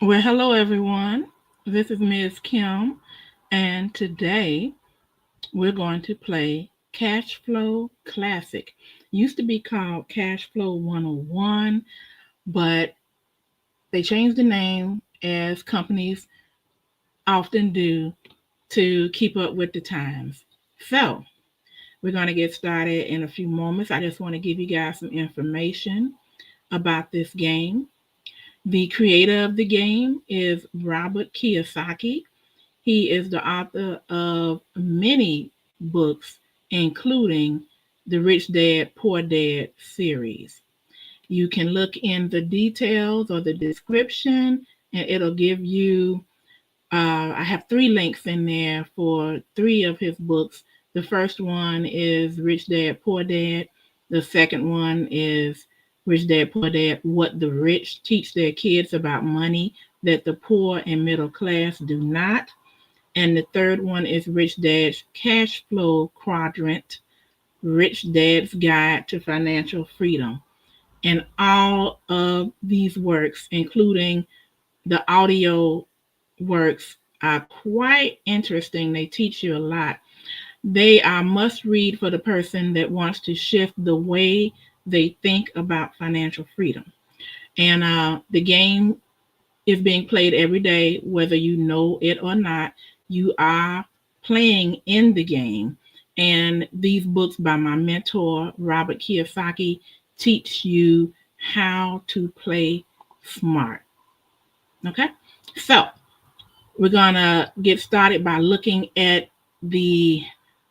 Well, hello everyone. This is Ms. Kim, and today we're going to play Cashflow Classic. Used to be called Cashflow 101, but they changed the name as companies often do to keep up with the times. So, we're going to get started in a few moments. I just want to give you guys some information about this game. The creator of the game is Robert Kiyosaki. He is the author of many books, including the Rich Dad, Poor Dad series. You can look in the details or the description, and it'll give you. I have three links in there for three of his books. The first one is Rich Dad, Poor Dad. The second one is Rich Dad, Poor Dad, What the Rich Teach Their Kids About Money that the poor and middle class do not. And the third one is Rich Dad's Cash Flow Quadrant, Rich Dad's Guide to Financial Freedom. And all of these works, including the audio works, are quite interesting. They teach you a lot. They are must read for the person that wants to shift the way they think about financial freedom. And the game is being played every day, whether you know it or not. You are playing in the game. And these books by my mentor, Robert Kiyosaki, teach you how to play smart. Okay? So we're going to get started by looking at the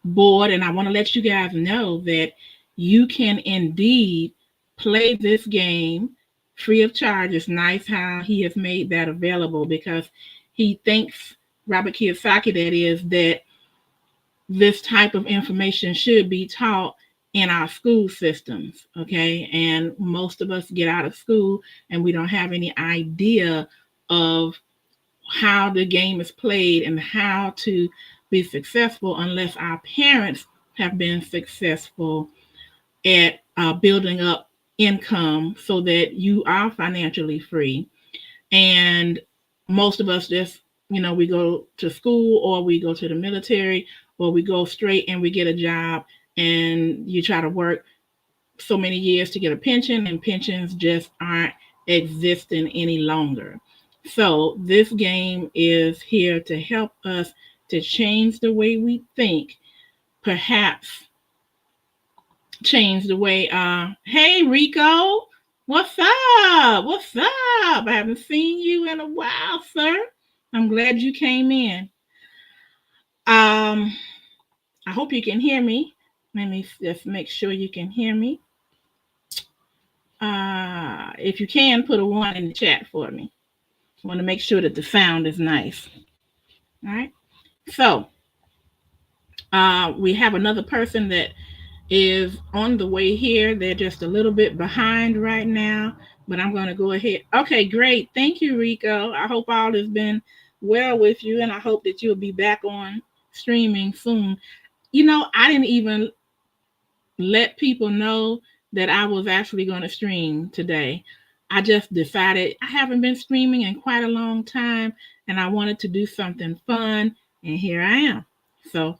board. And I want to let you guys know that you can indeed play this game free of charge. It's nice how he has made that available because he thinks, Robert Kiyosaki, that is, that this type of information should be taught in our school systems. Okay. And most of us get out of school and we don't have any idea of how the game is played and how to be successful unless our parents have been successful at building up income so that you are financially free. And most of us just, we go to school or we go to the military or we go straight and we get a job and you try to work so many years to get a pension, and pensions just aren't existing any longer. So this game is here to help us to change the way we think, perhaps change the way hey Rico, what's up? I haven't seen you in a while, sir. I'm glad you came in. I hope you can hear me. Let me just make sure you can hear me. If you can, put a 1 in the chat for me. I want to make sure that the sound is nice. All right. So we have another person that is on the way here. They're just a little bit behind right now, but I'm going to go ahead. Okay, great. Thank you, Rico. I hope all has been well with you, and I hope that you'll be back on streaming soon. I didn't even let people know that I was actually going to stream today. I just decided I haven't been streaming in quite a long time, and I wanted to do something fun, and here I am. So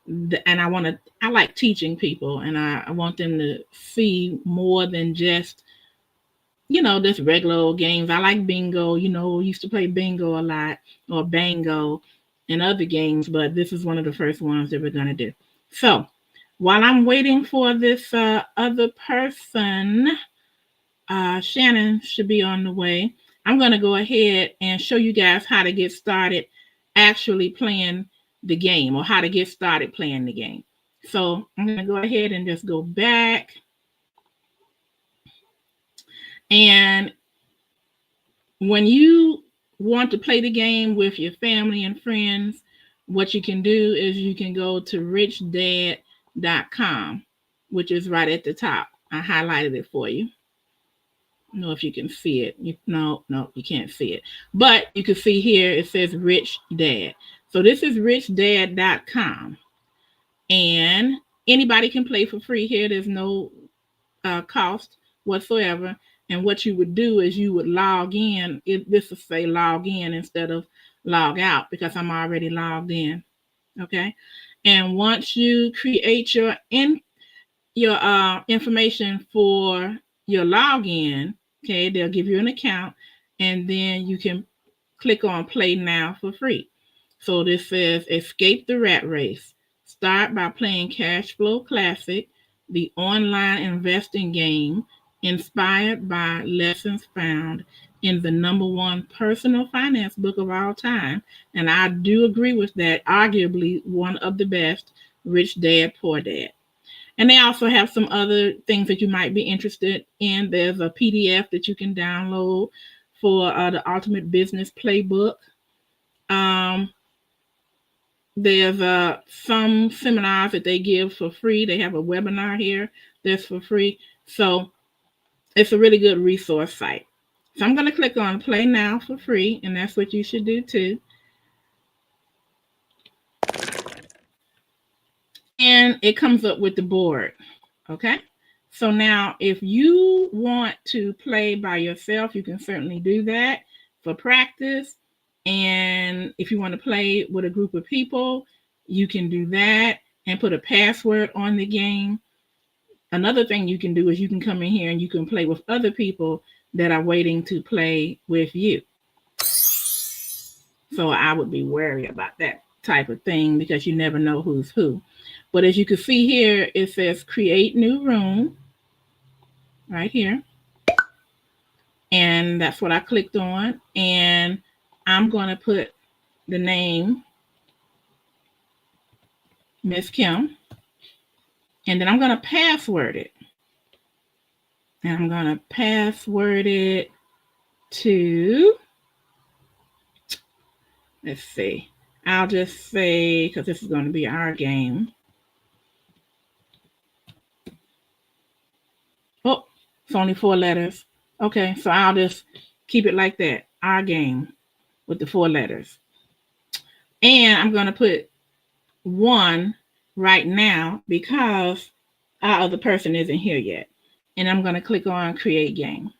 and I like teaching people, and I want them to see more than just this regular old games. I like bingo. Used to play bingo a lot, or bango and other games, but this is one of the first ones that we're going to do. So while I'm waiting for this other person, Shannon should be on the way. I'm going to go ahead and show you guys how to get started actually playing the game, or how to get started playing the game. So I'm going to go ahead and just go back. And when you want to play the game with your family and friends, what you can do is you can go to richdad.com, which is right at the top. I highlighted it for you. I don't know if you can see it. No, you can't see it. But you can see here it says Rich Dad. So this is richdad.com. And anybody can play for free here. There's no cost whatsoever. And what you would do is you would log in. This will say log in instead of log out because I'm already logged in. Okay. And once you create your information for your login, okay, they'll give you an account, and then you can click on play now for free. So this says escape the rat race. Start by playing Cashflow Classic, the online investing game inspired by lessons found in the number one personal finance book of all time. And I do agree with that, arguably one of the best, Rich Dad Poor Dad. And they also have some other things that you might be interested in. There's a PDF that you can download for the Ultimate Business Playbook. Um, there's some seminars that they give for free. They have a webinar here that's for free. So it's a really good resource site. So I'm going to click on Play Now for free, and that's what you should do too. And it comes up with the board. Okay. So now if you want to play by yourself, you can certainly do that for practice. And if you want to play with a group of people, you can do that and put a password on the game. Another thing you can do is you can come in here and you can play with other people that are waiting to play with you. So I would be wary about that type of thing because you never know who's who. But as you can see here, it says create new room right here. And that's what I clicked on. And I'm going to put the name Miss Kim. And then I'm going to password it. And I'm going to password it to, let's see. I'll just say, because this is going to be our game. Oh, it's only 4 letters. Okay, so I'll just keep it like that. Our game with the 4 letters. And I'm going to put 1 right now because our other person isn't here yet. And I'm going to click on create game.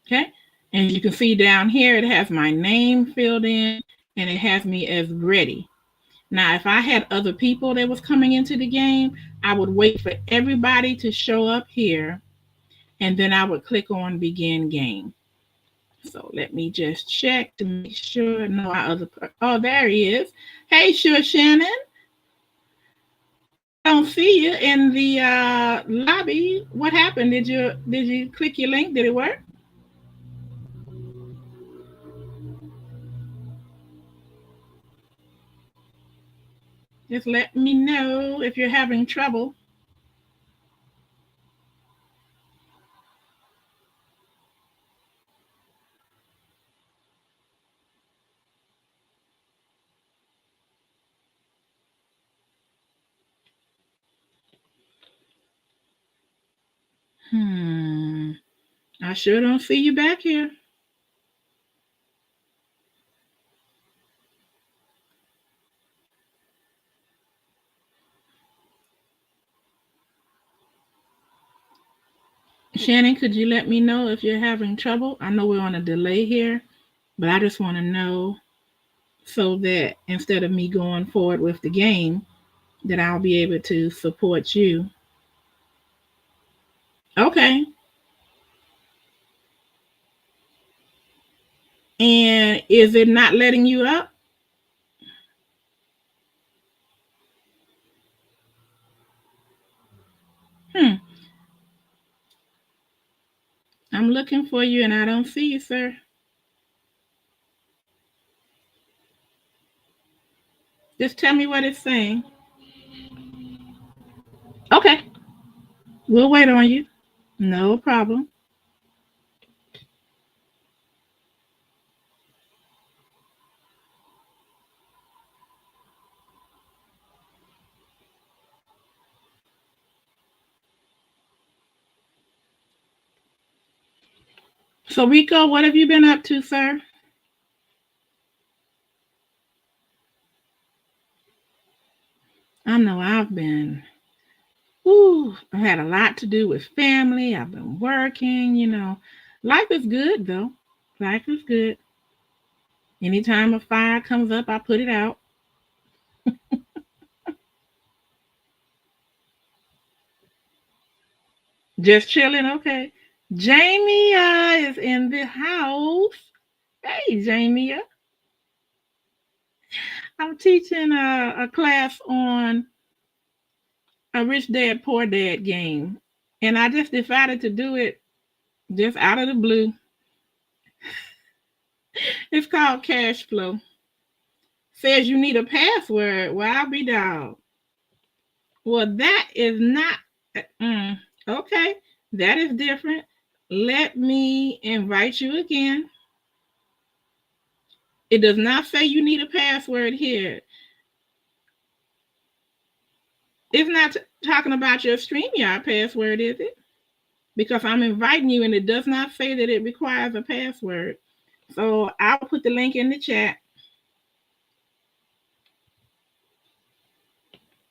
Okay. And you can see down here, it has my name filled in and it has me as ready. Now, if I had other people that was coming into the game, I would wait for everybody to show up here and then I would click on begin game. So let me just check to make sure. No, our other. Oh, there he is. Hey, sure, Shannon. I don't see you in the lobby. What happened? Did you click your link? Did it work? Just let me know if you're having trouble. I sure don't see you back here. Shannon, could you let me know if you're having trouble? I know we're on a delay here, but I just want to know so that instead of me going forward with the game, that I'll be able to support you. Okay. And is it not letting you up? I'm looking for you and I don't see you, sir. Just tell me what it's saying. Okay. We'll wait on you. No problem. So, Rico, what have you been up to, sir? I know I've been. Ooh, I've had a lot to do with family. I've been working, Life is good though. Life is good. Anytime a fire comes up, I put it out. Just chilling, okay. Jamie is in the house. Hey, Jamie. I'm teaching a class on a rich dad, poor dad game. And I just decided to do it just out of the blue. It's called Cashflow. Says you need a password. Well, I'll be dog. Well, that is not. Okay, that is different. Let me invite you again. It does not say you need a password here. It's not talking about your StreamYard password, is it? Because I'm inviting you and it does not say that it requires a password. So I'll put the link in the chat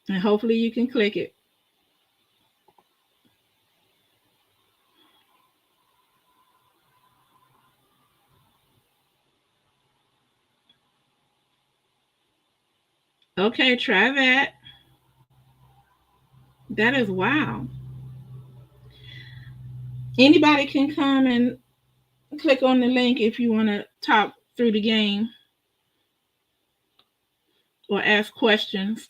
and hopefully you can click it. Okay, try that. That is wow. Anybody can come and click on the link if you want to talk through the game or ask questions.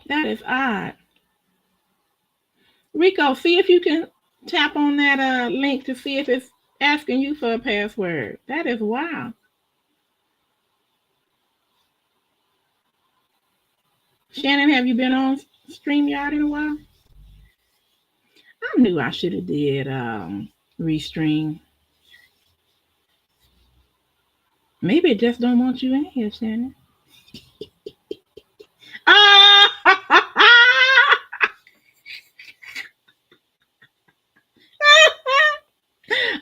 That is odd. Rico, see if you can tap on that link to see if it's asking you for a password. That is wow. Shannon, have you been on StreamYard in a while? I knew I should have did restream. Maybe it just don't want you in here, Shannon.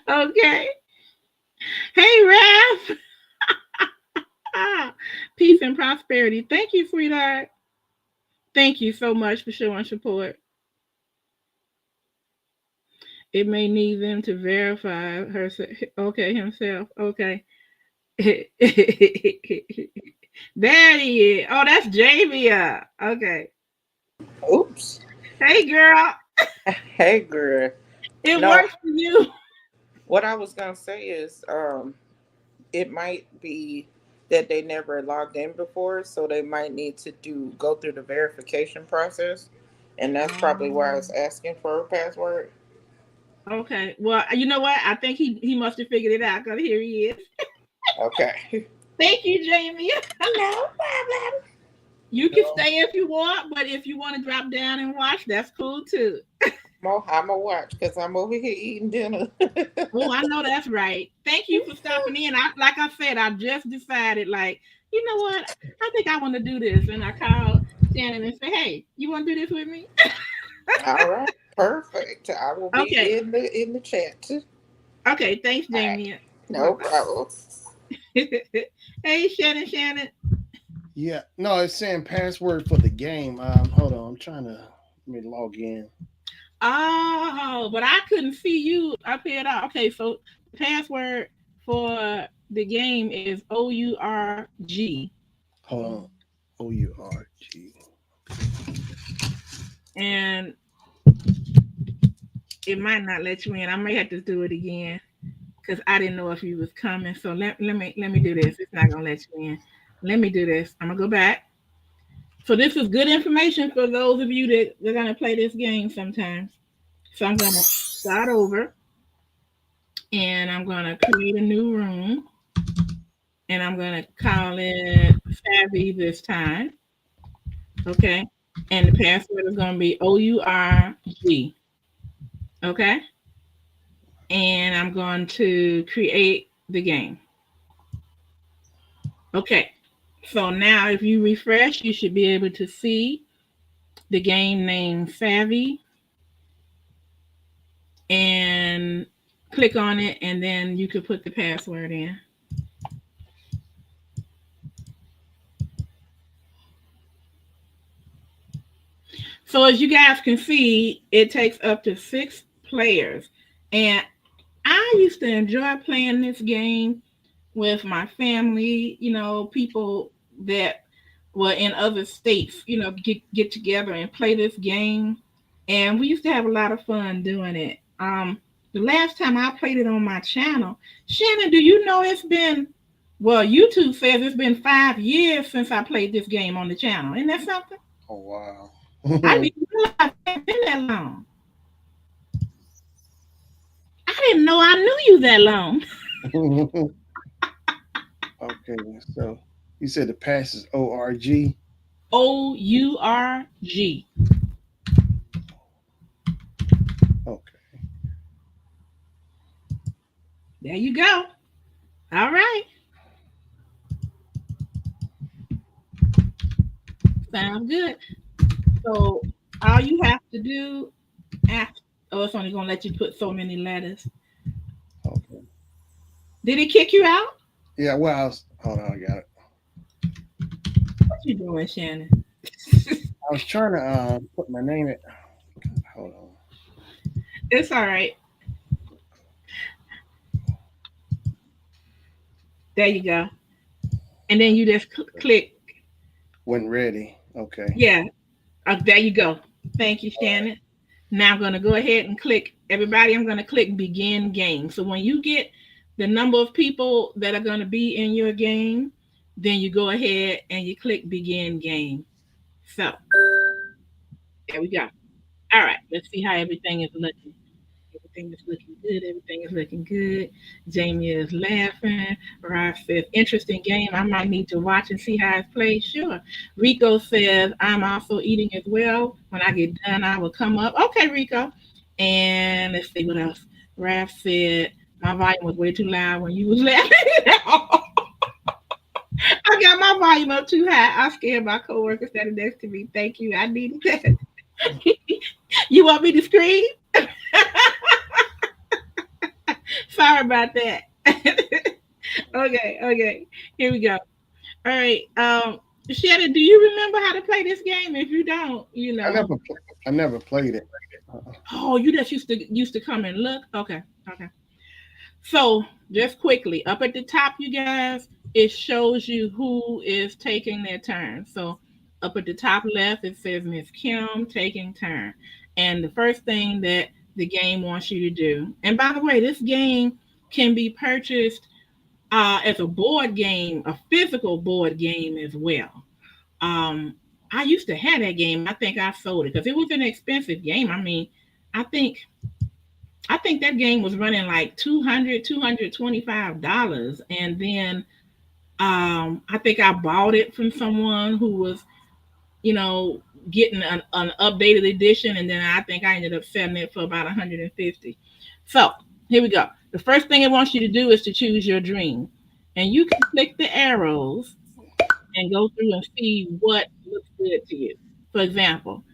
Okay. Hey, Raph. Peace and prosperity. Thank you, sweetheart. Thank you so much for showing support. It may need them to verify herself. Okay, himself. Okay. There he is. Oh, that's Javia. Okay. Oops. Hey, girl. Hey, girl. It No, works for you. what I was gonna say is, it might be that they never logged in before, so they might need to go through the verification process, and that's probably why it's asking for a password. Okay. Well, you know what? I think he must have figured it out because here he is. Okay. Thank you, Jamie. No problem. You can No, stay if you want, but if you want to drop down and watch, that's cool too. I'm gonna watch because I'm over here eating dinner. Oh, I know that's right. Thank you for stopping in. Like I said, I just decided, like, you know what? I think I want to do this, and I called Shannon and said, "Hey, you want to do this with me?" All right, perfect. I will be Okay. in the chat. Okay. Thanks, All right, Jamie. Bye no bye. problem. Hey, Shannon. Shannon. Yeah, no, it's saying password for the game. Hold on, I'm trying to let me log in. Oh, but I couldn't see you up here at all. Okay, so the password for the game is OURG. Hold on, OURG. And it might not let you in. I may have to do it again because I didn't know if you was coming. So let me do this. It's not gonna let you in. Let me do this. I'm gonna go back. So this is good information for those of you that are gonna play this game sometimes. So I'm gonna start over and I'm gonna create a new room and I'm gonna call it Savvy this time. Okay. And the password is gonna be OURG. Okay. And I'm going to create the game. Okay. So now if you refresh, you should be able to see the game name Savvy and click on it and then you can put the password in. So as you guys can see, it takes up to 6 players. And I used to enjoy playing this game with my family, people that were in other states, get together and play this game. And we used to have a lot of fun doing it. The last time I played it on my channel, Shannon, do you know it's been, well, YouTube says it's been 5 years since I played this game on the channel. Isn't that something? Oh wow. I didn't realize it had been that long. I didn't know I knew you that long. Okay, so you said the pass is ORG. OURG. Okay. There you go. All right. Sounds good. So all you have to do after, oh, it's only gonna let you put so many letters. Okay. Did it kick you out? Yeah, well, hold on, I got it. What you doing, Shannon? I was trying to put my name in. Hold on. It's all right. There you go. And then you just click. When ready. Okay. Yeah. There you go. Thank you, Shannon. Now I'm going to go ahead and click. Everybody, I'm going to click begin game. So when you get the number of people that are going to be in your game, then you go ahead and you click begin game. So there we go. All right, let's see how everything is looking. Everything is looking good. Everything is looking good. Jamie is laughing. Rod says, interesting game. I might need to watch and see how it's played. Sure. Rico says, I'm also eating as well. When I get done, I will come up. Okay, Rico. And let's see what else. Raph said, my volume was way too loud when you was laughing. I got my volume up too high. I scared my coworker standing next to me. Thank you. I needed that. You want me to scream? Sorry about that. Okay. Here we go. All right. Shannon, do you remember how to play this game? If you don't, I never played it. Oh, you just used to come and look. Okay. So just quickly, up at the top, you guys, it shows you who is taking their turn. So up at the top left, it says Miss Kim taking turn. And the first thing that the game wants you to do, and by the way, this game can be purchased as a board game, a physical board game as well. Um, I used to have that game. I think I sold it because it was an expensive game. I mean, I think I think that game was running like $225. And then I think I bought it from someone who was, getting an updated edition. And then I think I ended up selling it for about 150. So here we go. The first thing it wants you to do is to choose your dream. And you can click the arrows and go through and see what looks good to you. For example,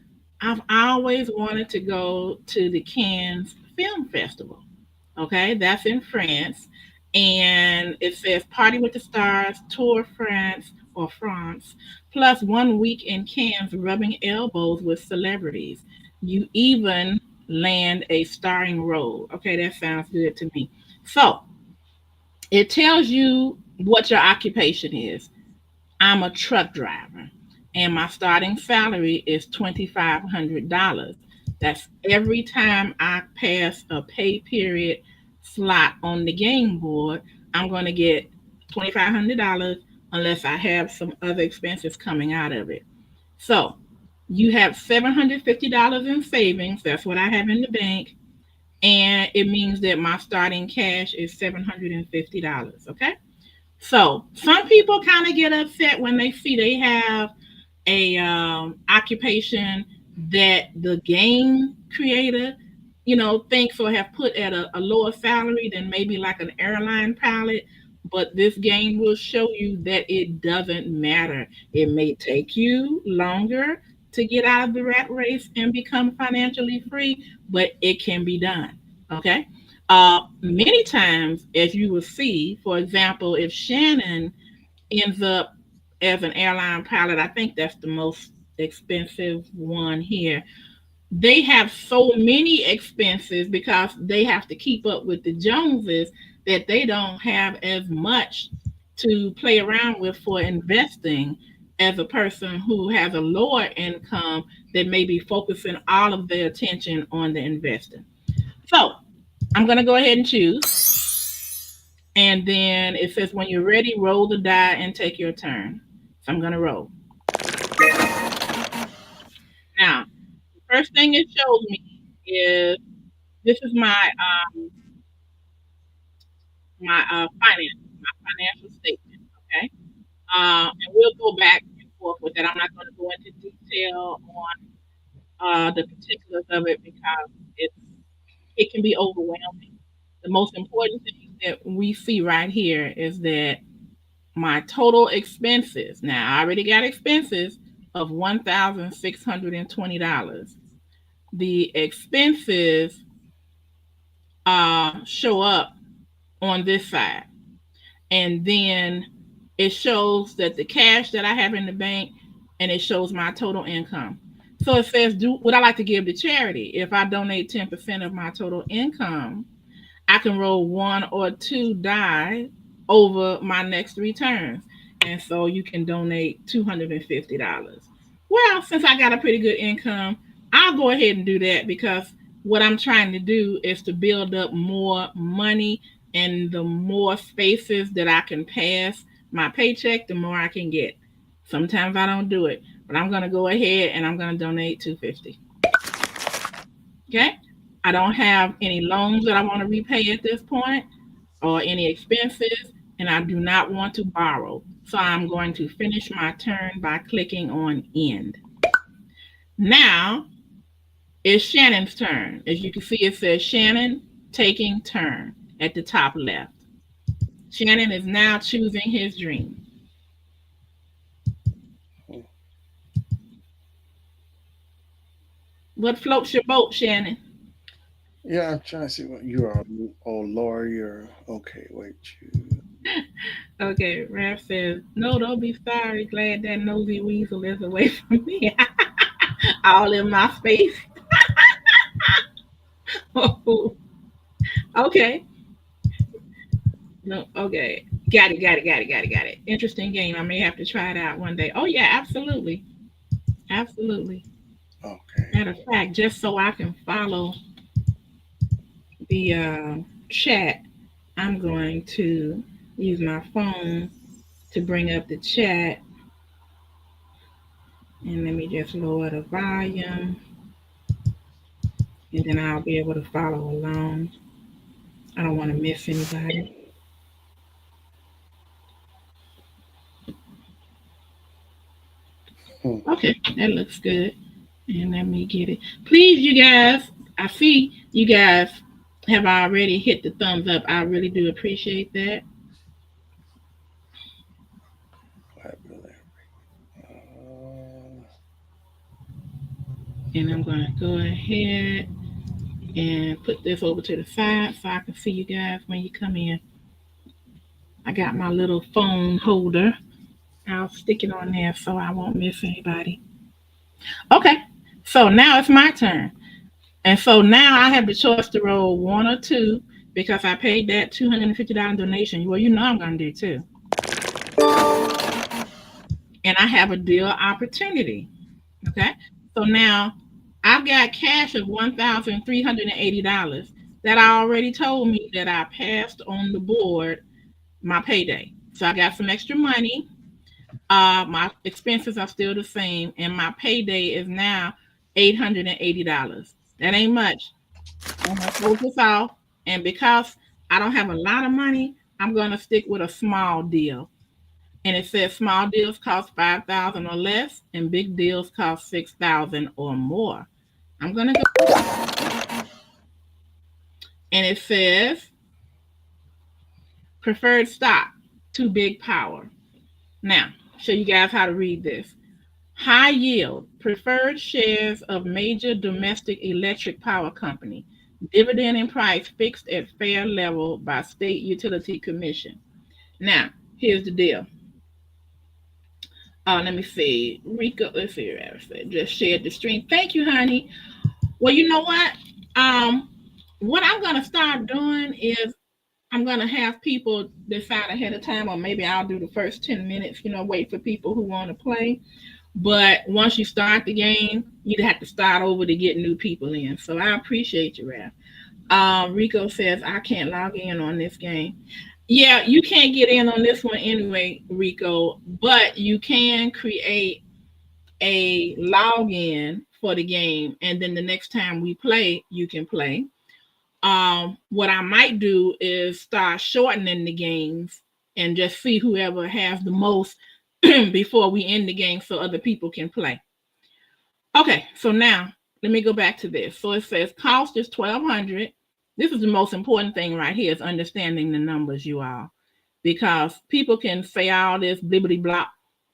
I've always wanted to go to the Cannes Film Festival. Okay, that's in France. And it says Party with the Stars, Tour France or France, plus 1 week in Cannes rubbing elbows with celebrities. You even land a starring role. Okay, that sounds good to me. So it tells you what your occupation is. I'm a truck driver, and my starting salary is $2,500. That's every time I pass a pay period slot on the game board, I'm going to get $2,500 unless I have some other expenses coming out of it. So you have $750 in savings. That's what I have in the bank. And it means that my starting cash is $750. Okay. So some people kind of get upset when they see they have a occupation that the game creator, thinks or have put at a lower salary than maybe like an airline pilot. But this game will show you that it doesn't matter. It may take you longer to get out of the rat race and become financially free, but it can be done. Okay. Many times, as you will see, for example, if Shannon ends up as an airline pilot, I think that's the most expensive one here. They have so many expenses because they have to keep up with the Joneses that they don't have as much to play around with for investing as a person who has a lower income that may be focusing all of their attention on the investing. So I'm going to go ahead and choose. And then it says, when you're ready, roll the die and take your turn. So I'm going to roll. Now, the first thing it shows me is this is my financial statement. Okay, and we'll go back and forth with it. I'm not going to go into detail on the particulars of it because it can be overwhelming. The most important thing that we see right here is that my total expenses. Now I already got expenses of $1,620. The expenses show up on this side. And then it shows that the cash that I have in the bank, and it shows my total income. So it says, do would I like to give to charity? If I donate 10% of my total income, I can roll one or two die over my next three turns. And so you can donate $250. Well, since I got a pretty good income, I'll go ahead and do that because what I'm trying to do is to build up more money, and the more spaces that I can pass my paycheck, the more I can get. Sometimes I don't do it, but I'm going to go ahead and I'm going to donate 250. Okay? I don't have any loans that I want to repay at this point or any expenses, and I do not want to borrow. So I'm going to finish my turn by clicking on end. Now it's Shannon's turn. As you can see, it says Shannon taking turn at the top left. Shannon is now choosing his dream. What floats your boat, Shannon? Yeah, I'm trying to see what you are. Oh, lawyer. Okay, wait. You. Okay, Raph says, no, don't be sorry. Glad that nosy weasel is away from me. All in my face. Oh, okay. No, okay. Got it. Interesting game. I may have to try it out one day. Oh, yeah, absolutely. Absolutely. Okay. Matter of fact, just so I can follow the chat, I'm going to use my phone to bring up the chat. And let me just lower the volume, and then I'll be able to follow along. I don't want to miss anybody. Hmm. Okay, that looks good. And let me get it. Please, you guys, I see you guys have already hit the thumbs up. I really do appreciate that. Vocabulary. Uh, And I'm going to go ahead and put this over to the side so I can see you guys when you come in. I got my little phone holder. I'll stick it on there so I won't miss anybody. Okay, so now it's my turn. And so now I have the choice to roll one or two because I paid that $250 donation. Well, you know I'm going to do two. And I have a deal opportunity. Okay. So now I've got cash of $1,380 that I already told me that I passed on the board my payday. So I got some extra money. My expenses are still the same, and my payday is now $880. That ain't much. I'm gonna close this off, and because I don't have a lot of money, I'm gonna stick with a small deal. And it says small deals cost 5,000 or less, and big deals cost 6,000 or more. I'm gonna go, and it says preferred stock, too big power. Now, show you guys how to read this. High yield, preferred shares of major domestic electric power company. Dividend and price fixed at fair level by state utility commission. Now, here's the deal. Let me see. Rico, let's see. Just shared the stream. Thank you, honey. Well, you know what? Um, what I'm gonna start doing is I'm gonna have people decide ahead of time, or maybe I'll do the first 10 minutes. Wait for people who want to play. But once you start the game, you have to start over to get new people in. So I appreciate you, Raph. Rico says I can't log in on this game. Yeah, you can't get in on this one anyway, Rico, but you can create a login for the game, and then the next time we play, you can play. What I might do is start shortening the games and just see whoever has the most before we end the game so other people can play. Okay, so now let me go back to this. So it says cost is $1,200. This is the most important thing right here is understanding the numbers, you all, because people can say all this blibbity blop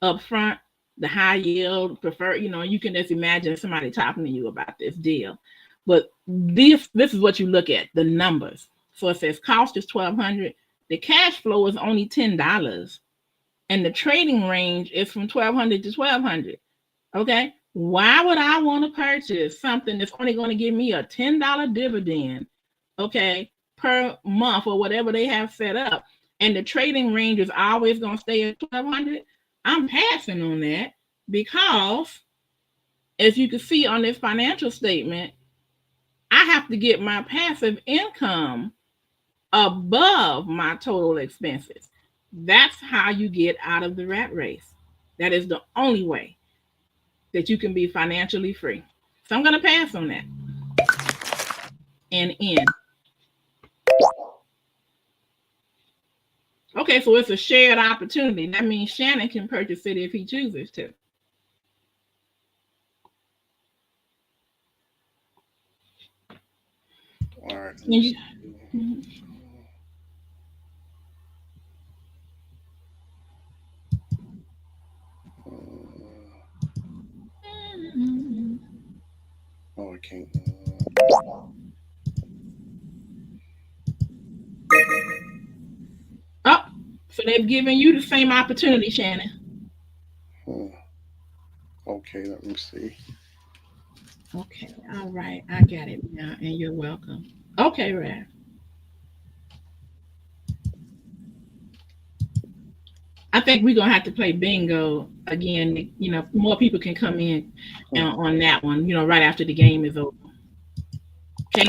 up front, the high yield, prefer, you can just imagine somebody talking to you about this deal. But this is what you look at, the numbers. So it says cost is $1,200. The cash flow is only $10. And the trading range is from $1,200 to $1,200. Okay. Why would I want to purchase something that's only going to give me a $10 dividend, okay, per month or whatever they have set up, and the trading range is always going to stay at $1,200? I'm passing on that because, as you can see on this financial statement, I have to get my passive income above my total expenses. That's how you get out of the rat race. That is the only way that you can be financially free. So I'm going to pass on that and end. Okay, so it's a shared opportunity. That means Shannon can purchase it if he chooses to. All right. Oh, I can't. Oh, so they've given you the same opportunity, Shannon. Okay, let me see. Okay, all right. I got it now, and you're welcome. Okay, Raph. I think we're going to have to play bingo again. More people can come in on that one, right after the game is over. Okay,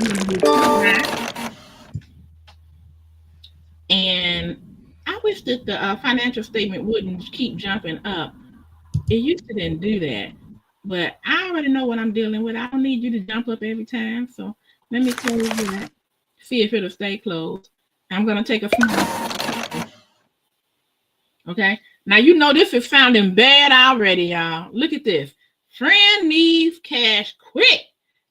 and I wish that the financial statement wouldn't keep jumping up. It used to didn't do that, but I already know what I'm dealing with. I don't need you to jump up every time. So let me close that. See if it'll stay closed. I'm going to take a small. Okay. Now, this is sounding bad already, y'all. Look at this. Friend needs cash quick.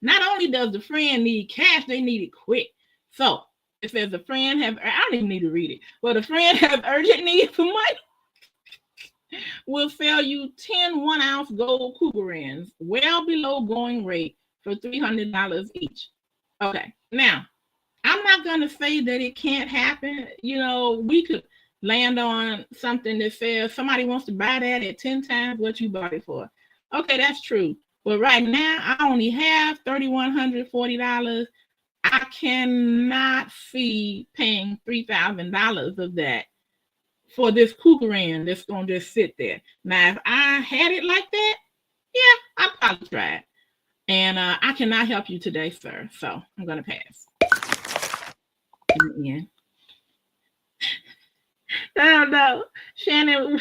Not only does the friend need cash, they need it quick. So it says the friend have, I don't even need to read it, but a friend have urgent need for money. Will sell you 10 1-ounce gold Cougarans, well below going rate, for $300 each. Okay. Now, I'm not going to say that it can't happen. We could land on something that says somebody wants to buy that at 10 times what you bought it for. Okay, that's true. But right now, I only have $3,140. I cannot see paying $3,000 of that for this Cougaran that's going to just sit there. Now, if I had it like that, yeah, I'd probably try it. And I cannot help you today, sir. So I'm going to pass. Yeah. No, Shannon.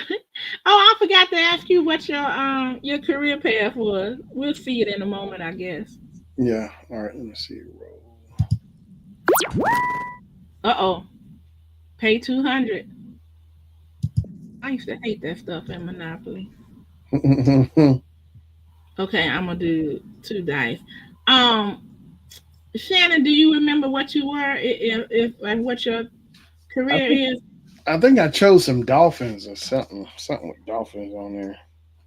Oh, I forgot to ask you what your career path was. We'll see it in a moment, I guess. Yeah. All right. Let me see. Roll. Pay $200. I used to hate that stuff in Monopoly. Okay, I'm gonna do 2 dice. Shannon, do you remember what you were? If what your career is? I think I chose some dolphins or something with dolphins on there.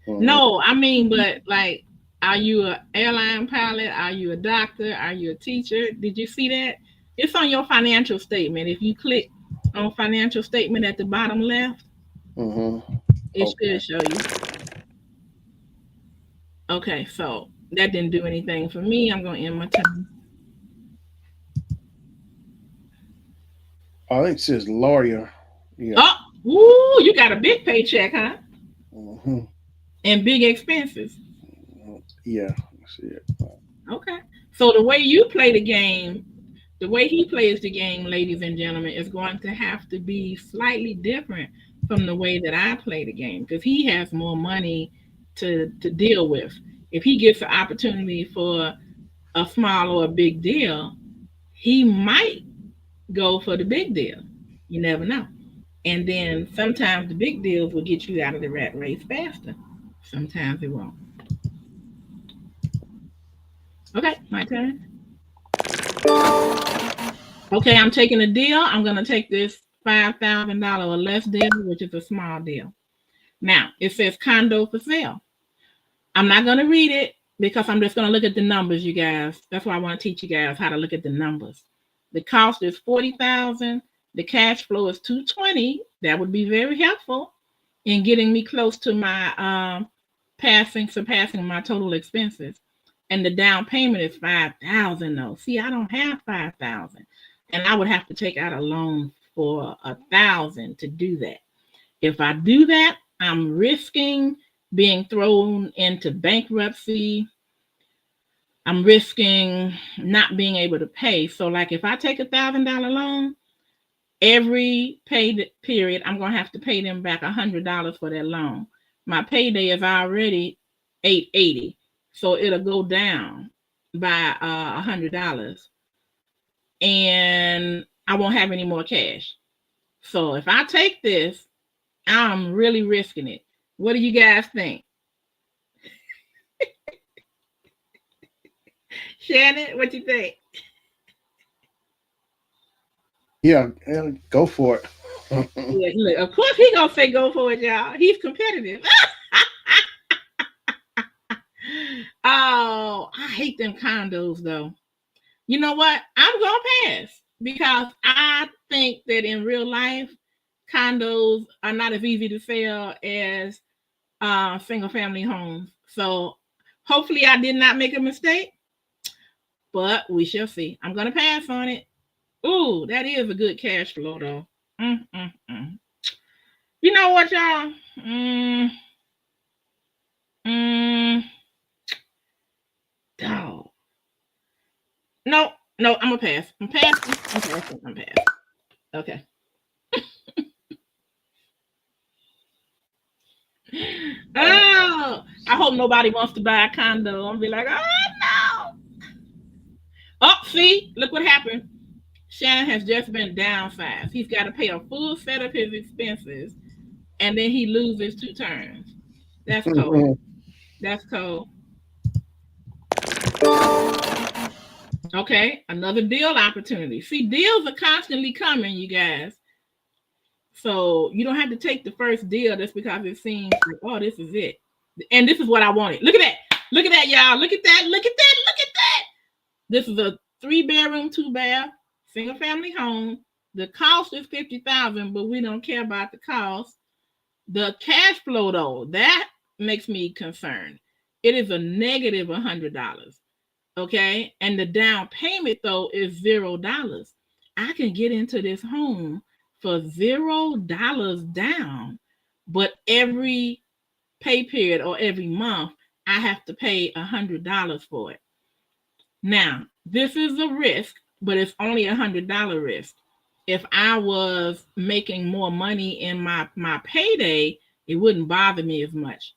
No, I mean, but like, are you an airline pilot? Are you a doctor? Are you a teacher? Did you see that? It's on your financial statement. If you click on financial statement at the bottom left, it should show you. Okay, so that didn't do anything for me. I'm gonna end my time. I think it says lawyer. Yeah. Oh, ooh, you got a big paycheck, huh? Hmm. And big expenses. Yeah. I see it. Okay. So the way you play the game, the way he plays the game, ladies and gentlemen, is going to have to be slightly different from the way that I play the game because he has more money to deal with. If he gets an opportunity for a small or a big deal, he might go for the big deal. You never know. And then sometimes the big deals will get you out of the rat race faster. Sometimes it won't. Okay, my turn. Okay, I'm taking a deal. I'm going to take this $5,000 or less deal, which is a small deal. Now, it says condo for sale. I'm not going to read it because I'm just going to look at the numbers, you guys. That's why I want to teach you guys how to look at the numbers. The cost is 40,000. The cash flow is 220. That would be very helpful in getting me close to my surpassing my total expenses. And the down payment is 5,000 though. See, I don't have 5,000. And I would have to take out a loan for 1,000 to do that. If I do that, I'm risking being thrown into bankruptcy. I'm risking not being able to pay. So, like if I take $1,000 loan, every pay period, I'm going to have to pay them back $100 for that loan. My payday is already $880, so it'll go down by $100, and I won't have any more cash. So if I take this, I'm really risking it. What do you guys think? Shannon, what you think? Yeah. Go for it. Yeah, look, of course he gonna say go for it, y'all. He's competitive. Oh, I hate them condos though. You know what? I'm gonna pass because I think that in real life, condos are not as easy to sell as single family homes. So hopefully I did not make a mistake, but we shall see. I'm gonna pass on it. Ooh, that is a good cash flow though. Mm. You know what, y'all? Mm, mm, dog. No, no, I'm gonna pass. I'm passing. I'm passing. I'm passing. Okay. Oh, I hope nobody wants to buy a condo. I'll be like, oh no. Oh, see, look what happened. Shannon has just been downsized. He's got to pay a full set of his expenses, and then he loses 2 turns. That's cold. That's cold. Okay, another deal opportunity. See, deals are constantly coming, you guys. So you don't have to take the first deal just because it seems like, oh, this is it. And this is what I wanted. Look at that. Look at that, y'all. Look at that. Look at that. Look at that. This is a 3-bedroom, 2-bath, single family home. The cost is 50,000, but we don't care about the cost. The cash flow, though, that makes me concerned. It is a negative $100. Okay. And the down payment, though, is $0. I can get into this home for $0 down, but every pay period or every month, I have to pay $100 for it. Now, this is a risk, but it's only $100 risk. If I was making more money in my payday, it wouldn't bother me as much.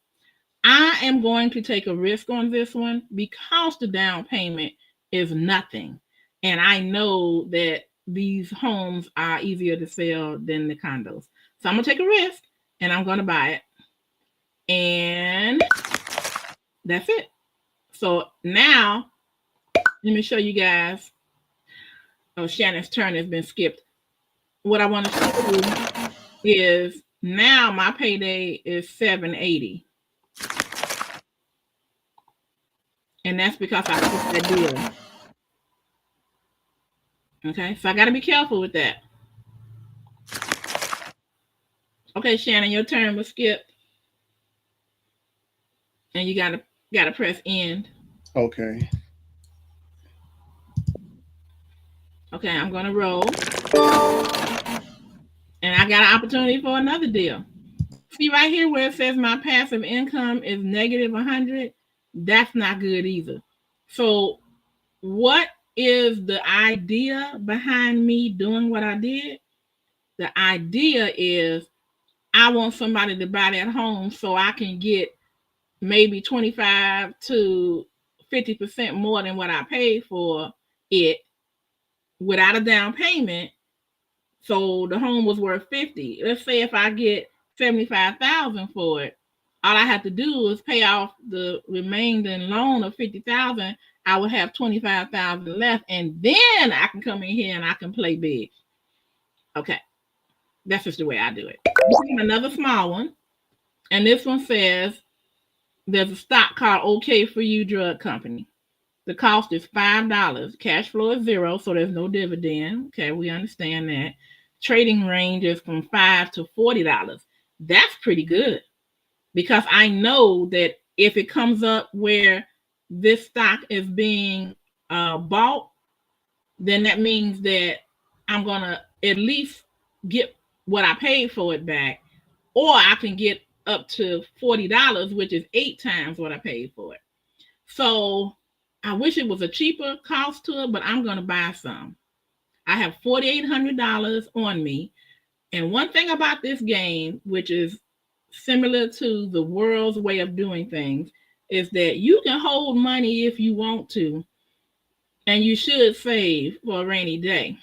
I am going to take a risk on this one because the down payment is nothing. And I know that these homes are easier to sell than the condos. So I'm going to take a risk and I'm going to buy it. And that's it. So now, let me show you guys. Oh, Shannon's turn has been skipped. What I want to show you is now my payday is $780. And that's because I took that deal. Okay, so I got to be careful with that. Okay, Shannon, your turn was skipped. And you got to Gotta press end. Okay. Okay, I'm gonna roll. And I got an opportunity for another deal. See right here where it says my passive income is negative 100. That's not good either. So what is the idea behind me doing what I did? The idea is I want somebody to buy that home so I can get maybe 25 to 50% more than what I paid for it without a down payment. So the home was worth 50. Let's say if I get 75,000 for it, all I have to do is pay off the remaining loan of 50,000. I will have 25,000 left, and then I can come in here and I can play big. Okay, that's just the way I do it. Another small one, and this one says there's a stock called OK for You Drug Company. The cost is $5. Cash flow is zero, so there's no dividend. Okay, we understand that. Trading range is from $5 to $40. That's pretty good because I know that if it comes up where this stock is being bought, then that means that I'm gonna at least get what I paid for it back, or I can get up to $40, which is 8 times what I paid for it. So I wish it was a cheaper cost to it, but I'm going to buy some. I have $4,800 on me. And one thing about this game, which is similar to the world's way of doing things, is that you can hold money if you want to, and you should save for a rainy day.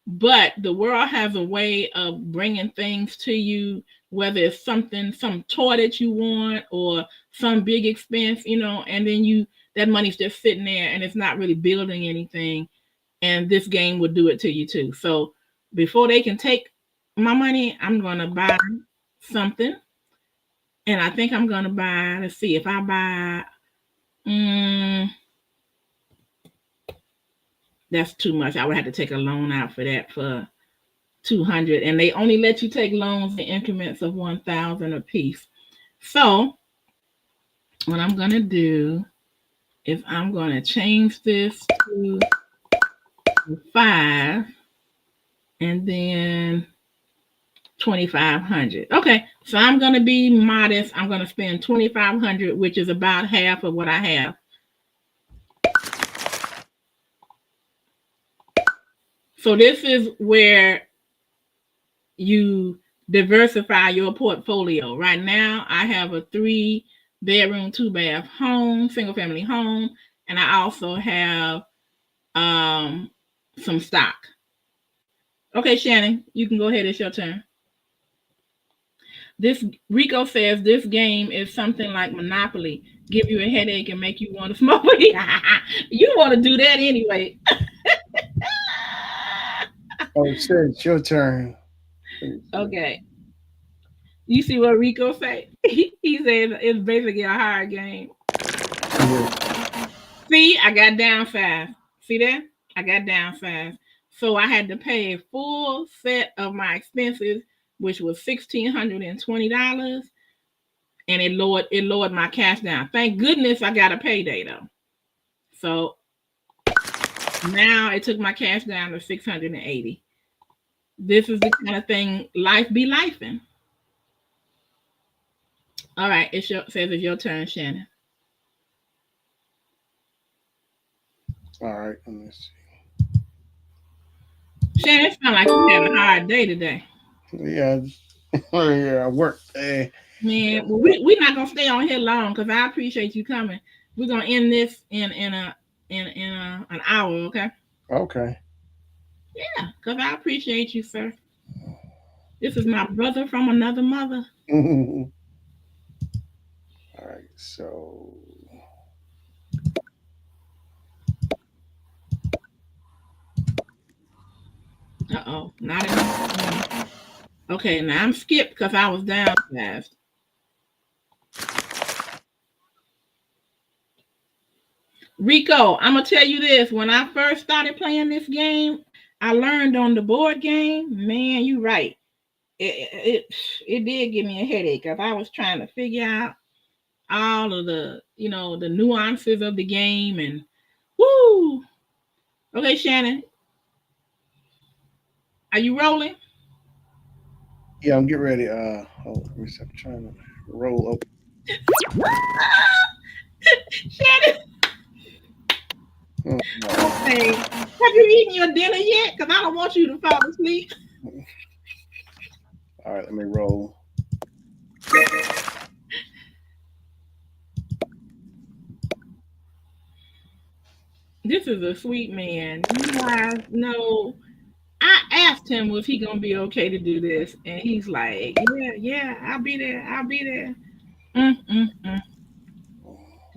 But the world has a way of bringing things to you, whether it's something, some toy that you want or some big expense, and then that money's just sitting there and it's not really building anything. And this game will do it to you too. So before they can take my money, I'm going to buy something. And I think I'm going to buy, let's see, if I buy, that's too much. I would have to take a loan out for that for 200, and they only let you take loans in increments of 1,000 a piece. So what I'm going to do is I'm going to change this to 5 and then 2,500. Okay, so I'm going to be modest. I'm going to spend 2,500, which is about half of what I have. So this is where you diversify your portfolio. Right now, I have a 3-bedroom, 2-bath home, single family home, and I also have some stock. Okay, Shannon, you can go ahead. It's your turn. This Rico says this game is something like Monopoly. Give you a headache and make you want to smoke. You want to do that anyway. Oh, shit, it's your turn. Okay. You see what Rico say? He said it's basically a hard game. Yeah. See, I got downsized. See that? I got downsized. So I had to pay a full set of my expenses, which was $1,620, and it lowered my cash down. Thank goodness I got a payday though. So now it took my cash down to 680. This is the kind of thing life be lifing. All right, says it's your turn, Shannon. All right. Let me see. Shannon, it sounds like you had a hard day today. Yeah. Yeah, I worked. Man, well, we're not gonna stay on here long because I appreciate you coming. We're gonna end this in an hour, okay? Okay. Yeah, because I appreciate you, sir. This is my brother from another mother. All right. So. Not enough. Okay, now I'm skipped because I was down fast. Rico, I'm gonna tell you this. When I first started playing this game, I learned on the board game. Man, you right. It did give me a headache because I was trying to figure out all of the, the nuances of the game and woo. Okay, Shannon, are you rolling? Yeah, I'm getting ready. Hold on, let me see. I'm trying to roll up. Shannon, Oh, okay. Have you eaten your dinner yet? Because I don't want you to fall asleep. all right, let me roll. This is a sweet man. You guys know I asked him was he gonna be okay to do this, and he's like, "Yeah, yeah, I'll be there. I'll be there." Mm.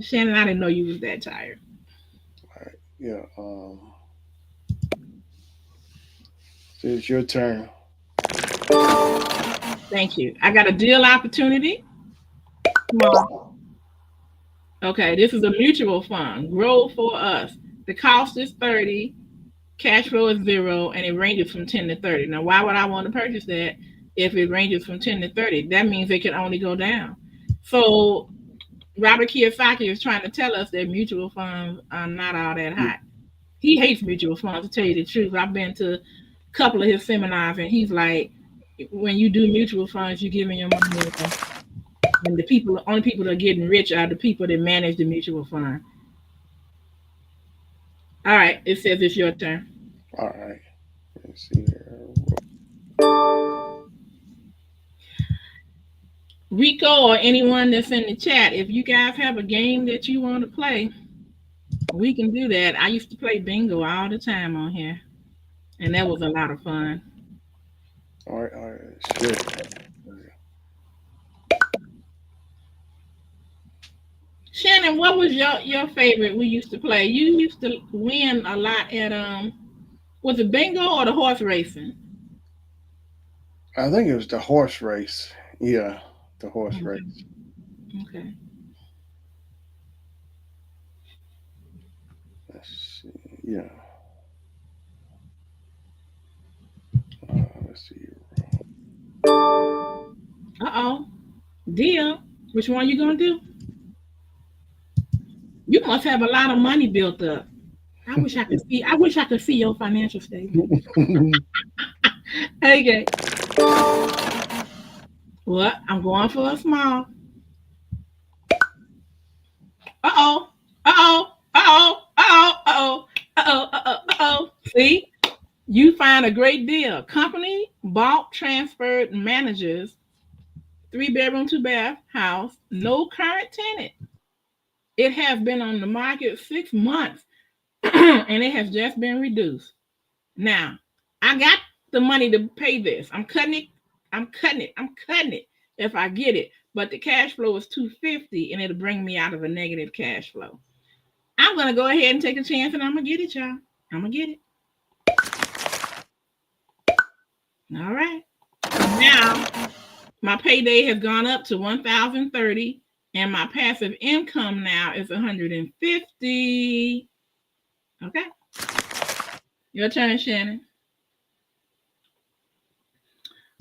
Shannon, I didn't know you was that tired. All right, yeah. So it's your turn. Thank you. I got a deal opportunity. Come on. Okay, this is a mutual fund. Grow for us. The cost is 30, cash flow is 0, and it ranges from 10 to 30. Now, why would I want to purchase that if it ranges from 10 to 30? That means it can only go down. So Robert Kiyosaki is trying to tell us that mutual funds are not all that hot. He hates mutual funds, to tell you the truth. I've been to a couple of his seminars, and he's like, when you do mutual funds, you're giving your money away. And the only people that are getting rich are the people that manage the mutual fund. All right, it says it's your turn. All right. Let's see here. Rico or anyone that's in the chat, if you guys have a game that you want to play, we can do that. I used to play bingo all the time on here, and that was a lot of fun. All right. All right. Sure. Shannon, what was your favorite we used to play? You used to win a lot at was it bingo or the horse racing? I think it was the horse race. Yeah, the horse Okay. race. Okay. Let's see. Yeah. Let's see. Uh-oh. Deal. Which one you gonna do? You must have a lot of money built up. I wish I could see your financial statement. Okay. Well, I'm going for a small. Uh-oh. Uh-oh. Uh-oh. Uh-oh. Uh-oh. Uh-oh. Uh-oh. Uh-oh. See? You find a great deal. Company bought, transferred, manages 3 bedroom, 2 bath house, no current tenant. It has been on the market 6 months and it has just been reduced. Now, I got the money to pay this. I'm cutting it. I'm cutting it. I'm cutting it if I get it. But the cash flow is 250 and it'll bring me out of a negative cash flow. I'm gonna go ahead and take a chance and I'm gonna get it, y'all. I'm gonna get it. All right. Now my payday has gone up to 1,030 and my passive income now is 150. Okay. Your turn, Shannon.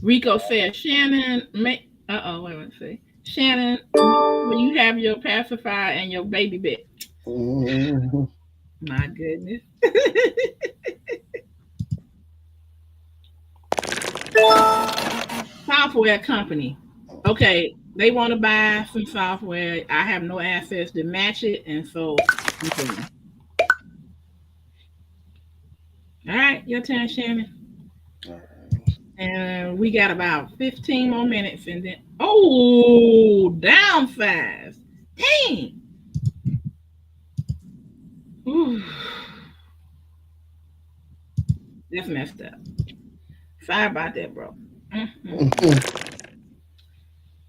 Rico says, Shannon, wait a minute, see. Shannon, when you have your pacifier and your baby bit. My goodness. Software company. Okay, they want to buy some software. I have no assets to match it, and so all right, your turn, Shannon. All right. And we got about 15 more minutes, and then downsize. Dang. Ooh, that's messed up. Sorry about that, bro.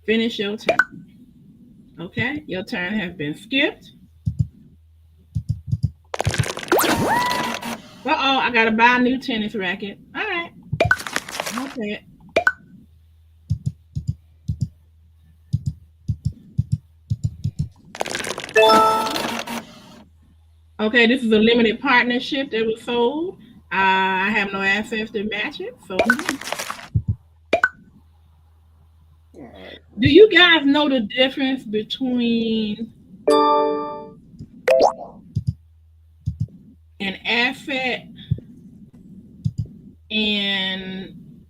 Finish your turn. Okay, your turn has been skipped. Uh-oh, I gotta buy a new tennis racket. All right. Okay. Okay, this is a limited partnership that was sold. I have no assets to match it, so All right. Do you guys know the difference between an asset and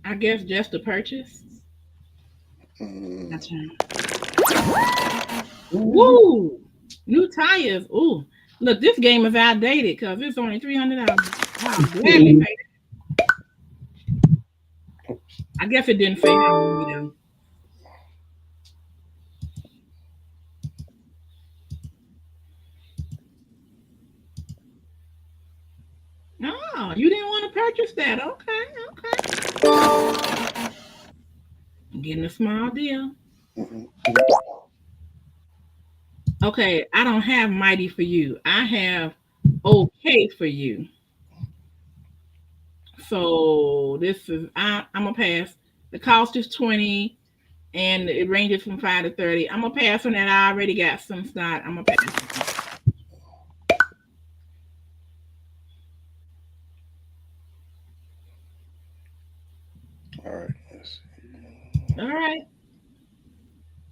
I guess just a purchase? Mm. That's right. Mhm. Woo! New tires. Ooh. Look, this game is outdated because it's only $300. I'll gladly pay that. I guess it didn't say how many though. Oh, you didn't want to purchase that. Okay, okay. Getting a small deal. Mhm. Okay, I don't have mighty for you. I have okay for you. So this is I'm gonna pass. The cost is 20 and it ranges from 5 to 30. I'm gonna pass on that. I already got some stock. I'm gonna pass on that. All right. Let's All right.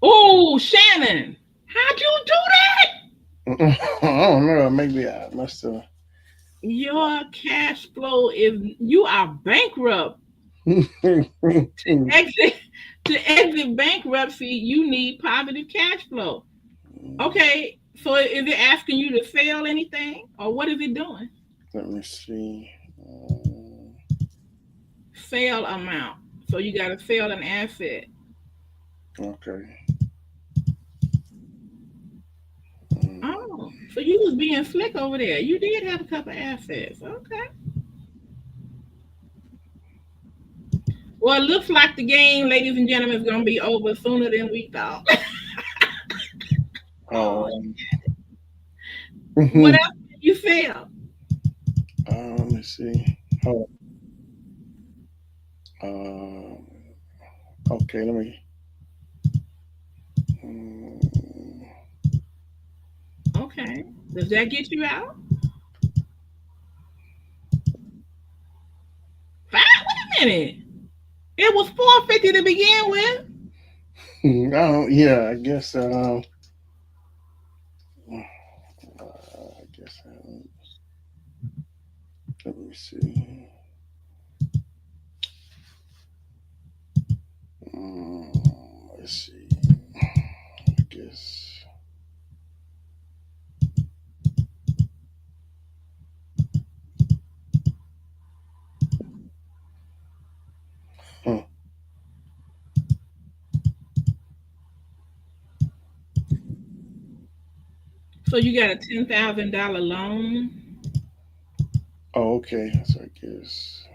Oh, Shannon, how'd you do that? see. I don't know. Maybe I must have. Your cash flow is you are bankrupt. Exit to exit bankruptcy, you need positive cash flow. Okay, so is it asking you to sell anything, or what is it doing? Let me see. Sale amount. So you got to sell an asset. Okay. Oh, so you was being slick over there. You did have a couple assets. Okay. Well, it looks like the game, ladies and gentlemen, is gonna be over sooner than we thought. Oh, Um, what else did you sell? let me see. Oh, okay. Let me. Um, Okay. Does that get you out? Five? Wait a minute. It was 450 to begin with. I don't. Yeah. I guess. I guess. Let me see. Um, let's see. I guess. Huh. So you got a $10,000 loan. Oh, okay. So I guess.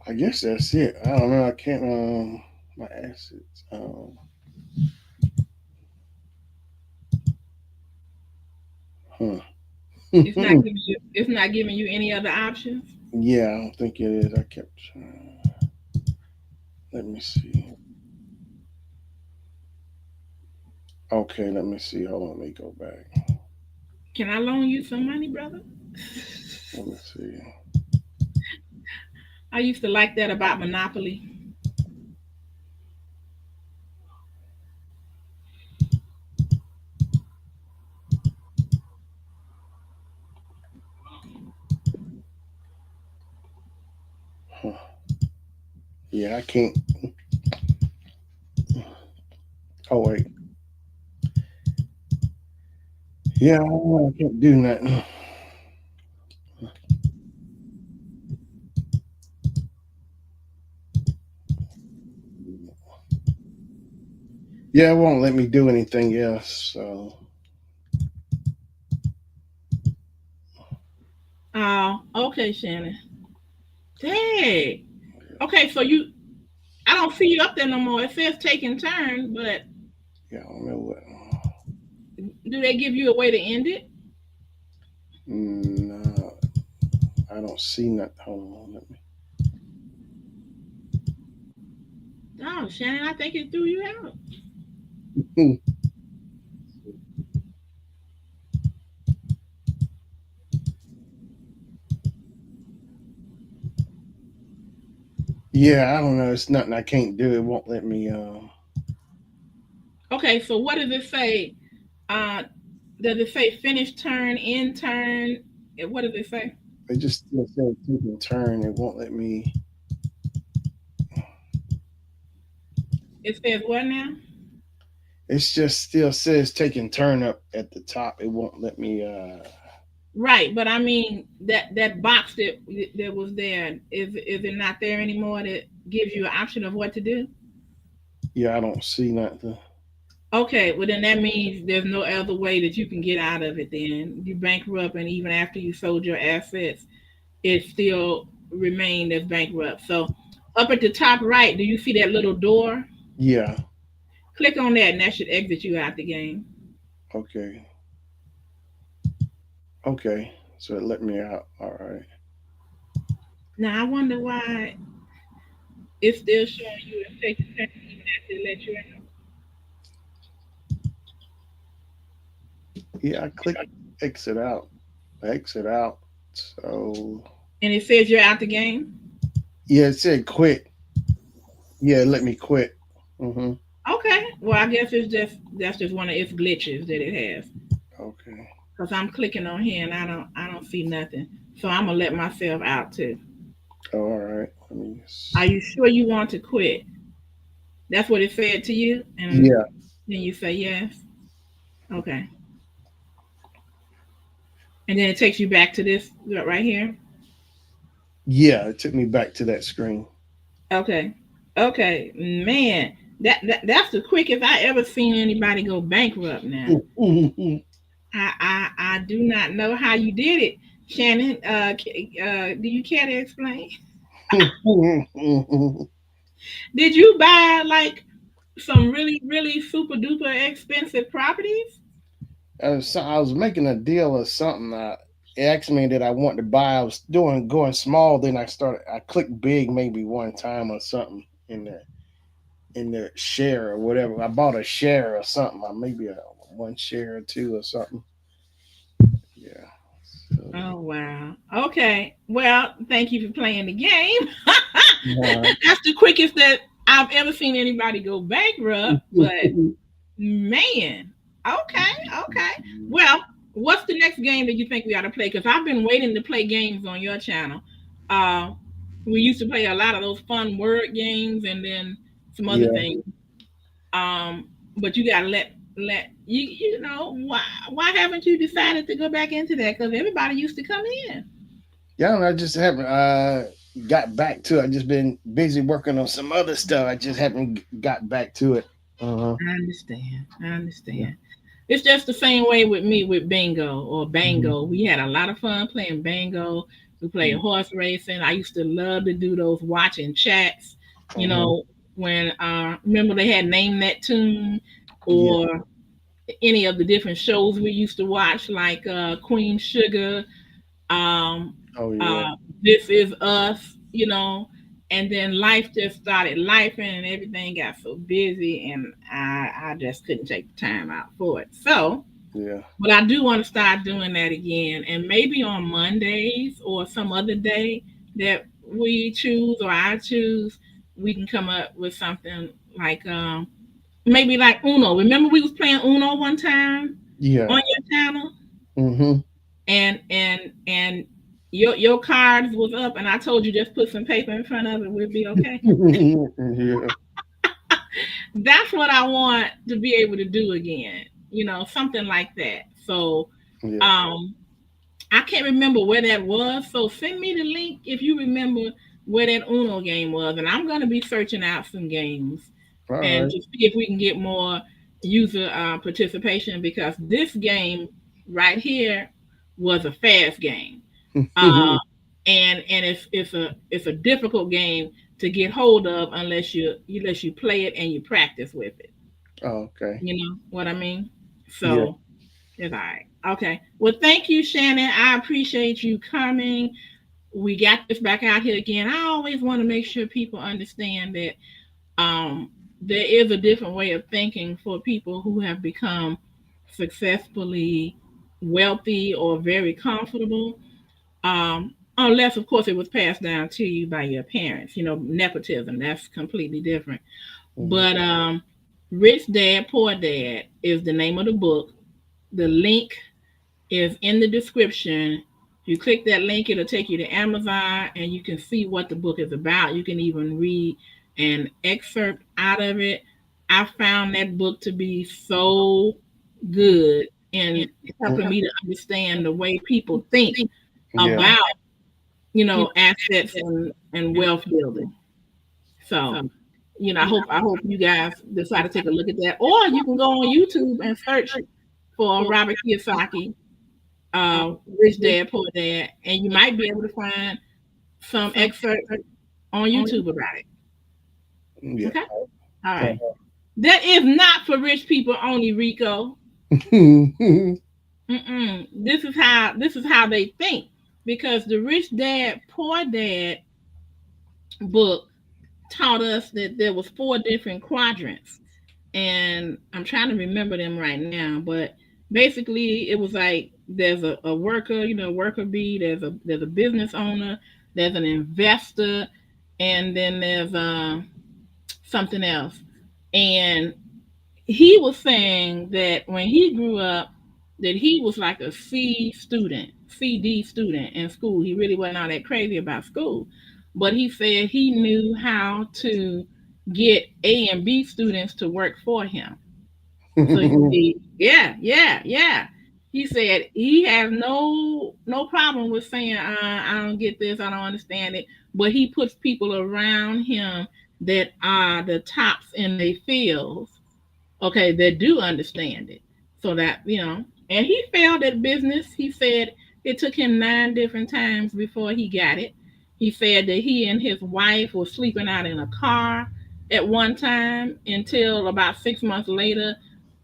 I guess that's it. I don't know. I can't. My assets. Huh. It's not giving you any other options. Yeah, I don't think it is. I kept trying. Let me see. Okay, let me see. Hold on. Let me go back. Can I loan you some money, brother? Let me see. I used to like that about Monopoly. Huh. Yeah, I can't. Oh wait. Yeah, I can't do nothing. Yeah, it won't let me do anything else. So Oh, okay, Shannon. Hey. Okay, so I don't see you up there no more. It says taking turn, but yeah, I don't know what. do they give you a way to end it? No, I don't see nothing. Hold on. Let Oh, Shannon, I think it threw you out. me. Yeah, I don't know. It's nothing I can't do. It won't let me. Okay, so what does it say? Uh, does it say finish turn, end turn? What does it say? It just still says taking turn. It won't let me. It says what now? It's just still says taking turn up at the top. It won't let me. Right, but I mean that box that was there is it not there anymore? That gives you an option of what to do. Yeah, I don't see nothing. Okay, well then that means there's no other way that you can get out of it. Then you bankrupt, and even after you sold your assets, it still remained as bankrupt. So up at the top right, do you see that little door? Yeah. Click on that, and that should exit you out the game. Okay. Okay. So it let me out. All right. Now I wonder why it's still showing you it's taking time even after it let you out. Yeah, I click exit out. Exit out. So And it says you're out the game. yeah, it said quit. Yeah, let me quit. Mm-hmm. Okay. Well, I guess it's just that's just one of its glitches that it has. Okay. Cause I'm clicking on here and I don't see nothing. So I'm gonna let myself out too. Oh, all right. Let me. Are you sure you want to quit? That's what it said to you, and Yeah. then you say yes. Okay. And then it takes you back to this right here. Yeah. It took me back to that screen. Okay. Okay. Man, that's the quickest I ever seen anybody go bankrupt. Now, I do not know how you did it, Shannon. Do you care to explain? Did you buy like some really super duper expensive properties? I was making a deal or something. It asked me that I wanted to buy. I was doing going small. Then I started. I clicked big maybe one time or something in the share or whatever. I bought a share or something. Or maybe a one share or two or something. Yeah. So, Oh wow. Okay. Well, thank you for playing the game. all That's the quickest that I've ever seen anybody go bankrupt. But man, okay. Well, what's the next game that you think we ought to play? Because I've been waiting to play games on your channel. Uh, we used to play a lot of those fun word games and then some other yeah. things. But you gotta let you know why haven't you decided to go back into that? Because everybody used to come in. Yeah. I just haven't got back to it. I just been busy working on some other stuff. I just haven't got back to it. Uh huh. I understand. I Yeah. understand. It's just the same way with me with bingo or Mhm. bango. We had a lot of fun playing bango. We played horse racing. I used to love to do those watching chats. You Mhm. know, when remember they had Name That Tune Yeah. or any of the different shows we used to watch, like Queen Sugar, um, Oh yeah. uh, This Is Us, and then life just started life and everything got so busy and I just couldn't take the time out for it. So, Yeah. but I do want to start doing that again and maybe on Mondays or some other day that we choose or I choose, we can come up with something like maybe like Uno. Remember we was playing Uno one time Yeah. on your channel? Mhm. And your cards was up and I told you just put some paper in front of it, we'll be okay. Yeah. That's what I want to be able to do again, something like that. So Yeah. um I can't remember where that was. So send me the link if you remember where that Uno game was. And I'm gonna be searching out some games All and right. to see if we can get more user participation because this game right here was a fast game. uh, and it's a difficult game to get hold of unless you play it and you practice with it. Oh, okay. You know what I mean? Yeah. So it's all right. Okay. Well, thank you, Shannon. I appreciate you coming. We got this back out here again. I always want to make sure people understand that there is a different way of thinking for people who have become successfully wealthy or very comfortable. unless of course it was passed down to you by your parents. Nepotism, that's completely different. Mhm. But Rich Dad Poor Dad is the name of the book. The link is in the description. If you click that link, it'll take you to Amazon and you can see what the book is about. You can even read an excerpt out of it. I found that book to be so good in helping me to understand the way people think Yeah. about, assets and wealth building. So, I hope you guys decide to take a look at that. Or you can go on YouTube and search for Robert Kiyosaki, Rich Dad Poor Dad, and you might be able to find some excerpts on YouTube about it. Yeah. Okay, all So, right. That is not for rich people only, Rico. This is how they think, because the Rich Dad Poor Dad book taught us that there was four different quadrants, and I'm trying to remember them right now. But basically, it was like there's a worker, worker bee. There's a business owner. There's an investor, and then there's something else. And he was saying that when he grew up, that he was like a CD student in school. He really wasn't all that crazy about school, but he said he knew how to get A and B students to work for him. So you see, yeah, yeah, yeah. He said he has no problem with saying, I don't get this, I don't understand it, but he puts people around him that are the tops in their fields, okay, that do understand it. So that, and he failed at business. He said it took him 9 different times before he got it. He said that he and his wife were sleeping out in a car at one time until about 6 months later,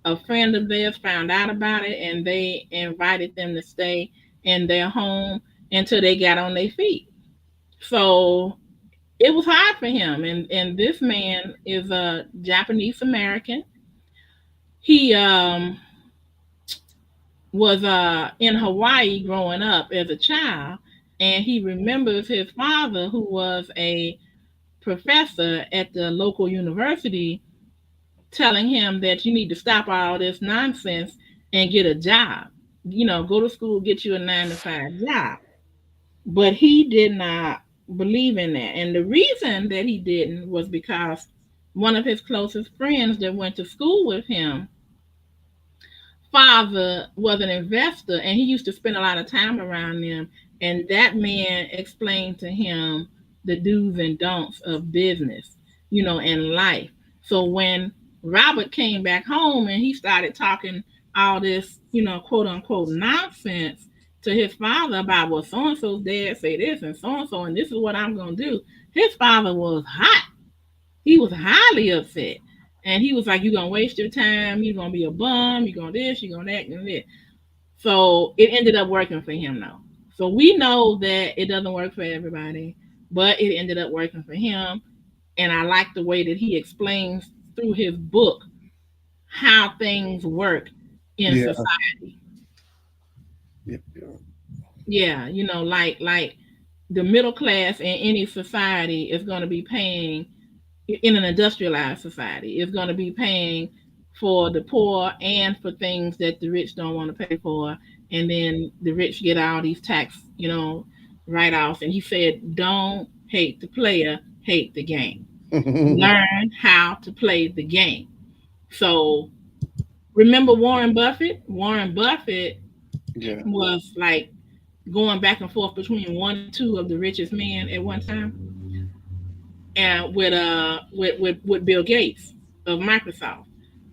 a friend of theirs found out about it and they invited them to stay in their home until they got on their feet. So it was hard for him. And this man is a Japanese American. He was in Hawaii growing up as a child, and he remembers his father, who was a professor at the local university, telling him that you need to stop all this nonsense and get a job. Go to school, get you a 9 to 5 job. But he did not believe in that. And the reason that he didn't was because one of his closest friends that went to school with him father was an investor, and he used to spend a lot of time around them, and that man explained to him the do's and don'ts of business, and life. So when Robert came back home and he started talking all this, quote unquote nonsense to his father about, well, so and so's dad say this and so and this is what I'm gonna do, his father was hot. He was highly upset. And he was like, you're gonna waste your time, you're gonna be a bum, you're gonna this, you're gonna that, and that. So it ended up working for him though. So we know that it doesn't work for everybody, but it ended up working for him. And I like the way that he explains through his book how things work in yeah. society. Yeah. Yeah, like the middle class in any society is going to be paying, in an industrialized society, is going to be paying for the poor and for things that the rich don't want to pay for. And then the rich get all these tax, write-offs. And he said, don't hate the player, hate the game. Learn how to play the game. So remember Warren Buffett? Warren Buffett Yeah. was like going back and forth between one and two of the richest men at one time, and with Bill Gates of Microsoft.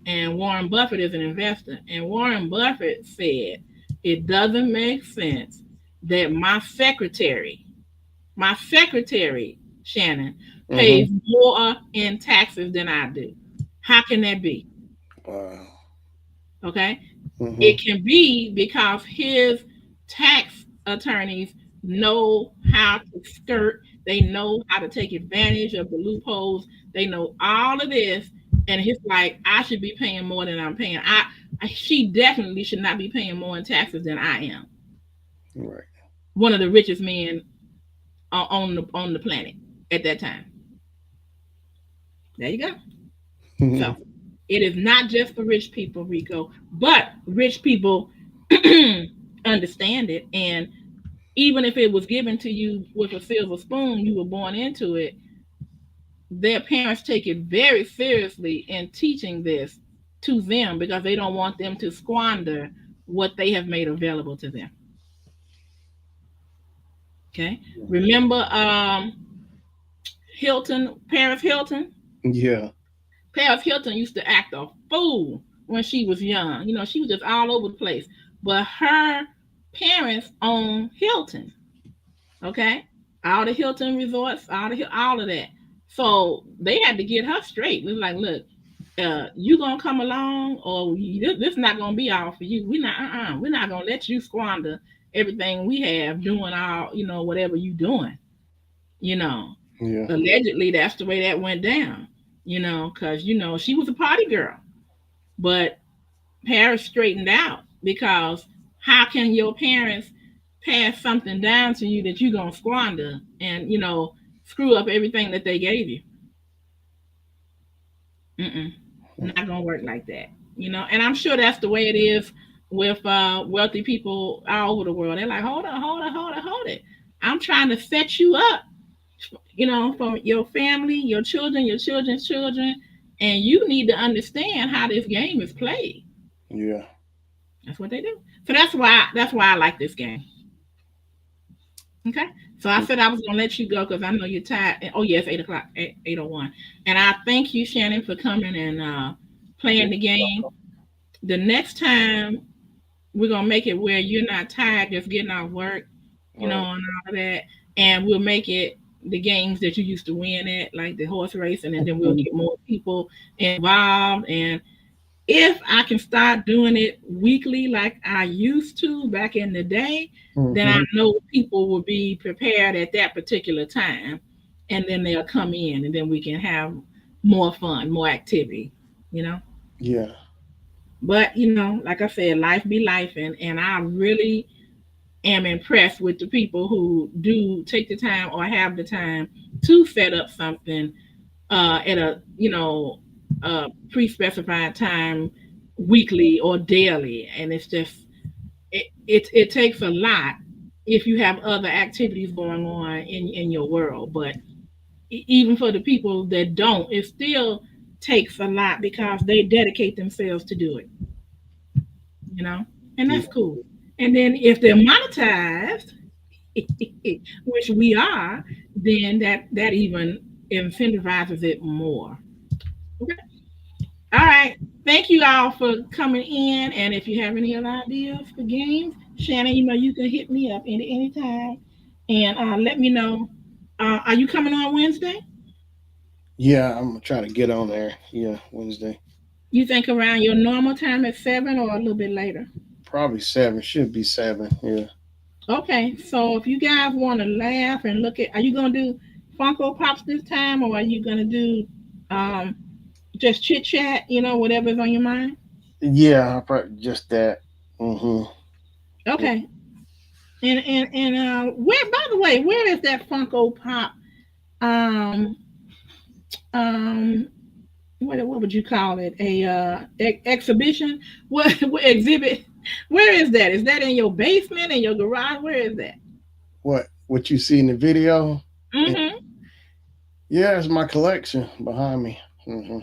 And Warren Buffett is an investor. And Warren Buffett said, it doesn't make sense that my secretary, Shannon, pays Hmm. more in taxes than I do. How can that be? Wow. Okay. Hmm. It can be because his tax attorneys know how to skirt, they know how to take advantage of the loopholes, they know all of this. And he's like, I should be paying more than I'm paying. She definitely should not be paying more in taxes than I am. Right. One of the richest men. on the planet at that time. There you go. So it is not just for rich people, Rico, but rich people understand it. And even if it was given to you with a silver spoon, you were born into it. Their parents take it very seriously in teaching this to them because they don't want them to squander what they have made available to them. Okay. Remember Hilton, Paris Hilton? Yeah. Paris Hilton used to act a fool when she was young. You know, she was just all over the place. But her parents owned Hilton. Okay, all the Hilton resorts, all of that. So they had to get her straight. It was like, look, you gonna come along, or this not gonna be all for you. We're not gonna let you squander everything we have doing our, whatever you doing. You know, Yeah. allegedly that's the way that went down. Because she was a party girl, but Paris straightened out because how can your parents pass something down to you that you're gonna squander and screw up everything that they gave you? Mm-mm. Not gonna work like that. And I'm sure that's the way it is with wealthy people all over the world. They're like, hold on, hold on, hold on, hold it. I'm trying to set you up, for your family, your children, your children's children, and you need to understand how this game is played. Yeah. That's what they do. So that's why I like this game. Okay. So I said I was gonna let you go because I know you're tired. Oh yes, 8 o'clock, 8:01. And I thank you, Shannon, for coming and playing the game. The next time we're gonna make it where you're not tired just getting off work, Right. and all of that. And we'll make it the games that you used to win at, like the horse racing, and then we'll get more people involved. And if I can start doing it weekly like I used to back in the day, then I Mm-hmm. know people will be prepared at that particular time, and then they'll come in, and then we can have more fun, more activity, you know. Yeah. But like I said, life be life, and I really am impressed with the people who do take the time or have the time to set up something at a pre-specified time weekly or daily, and it's just it takes a lot if you have other activities going on in your world. But even for the people that don't, it still takes a lot because they dedicate themselves to do it, you know and Yeah. that's cool. And then if they're monetized, which we are, then that even incentivizes it more. Okay. All right. Thank you all for coming in. And if you have any other ideas for games, Shannon, you can hit me up any time and let me know. Are you coming on Wednesday? Yeah. I'm gonna try to get on there. Yeah. Wednesday. You think around your normal time at 7 or a little bit later? Probably 7. Should be 7. Yeah. Okay. So if you guys want to laugh and look at, are you going to do Funko Pops this time, or are you going to do um, just chit chat, whatever's on your mind? Yeah. I probably just that. Mm-hmm. Okay. And where, by the way, where is that Funko Pop um um what would you call it, a exhibition, what exhibit, where is that? Is that in your basement, in your garage? Where is that? What you see in the video? Yeah. Mm-hmm. Yeah, it's my collection behind me. Hmm.